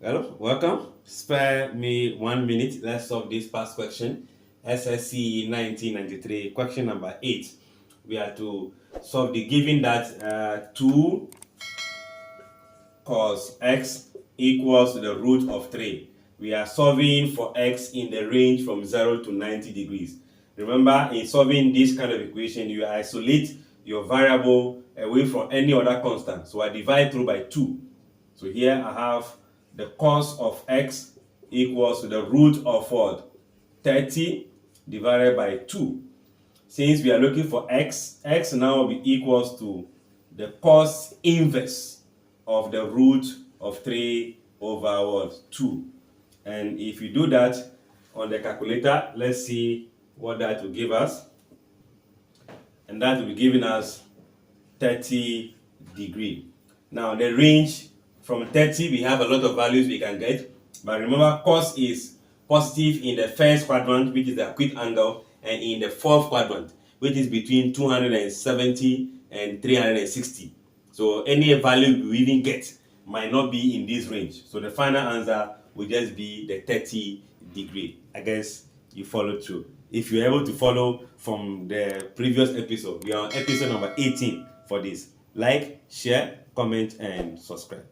Hello, welcome. Spare me 1 minute. Let's solve this past question. SSC 1993, question number 8. We are to solve the given that 2 cos x equals to the root of 3. We are solving for x in the range from 0 to 90 degrees. Remember, in solving this kind of equation, you isolate your variable away from any other constant. So I divide through by 2. So here I have the cos of x equals to the root of what? 30 divided by 2. Since we are looking for x, x now will be equals to the cos inverse of the root of 3 over what? 2. And if you do that on the calculator, let's see what that will give us. And that will be giving us 30 degree. Now the range from 30, we have a lot of values we can get. But remember, cos is positive in the first quadrant, which is the acute angle, and in the fourth quadrant, which is between 270 and 360. So any value we even get might not be in this range. So the final answer will just be the 30 degree. I guess you followed through. If you're able to follow from the previous episode, we are on episode number 18 for this. Like, share, comment, and subscribe.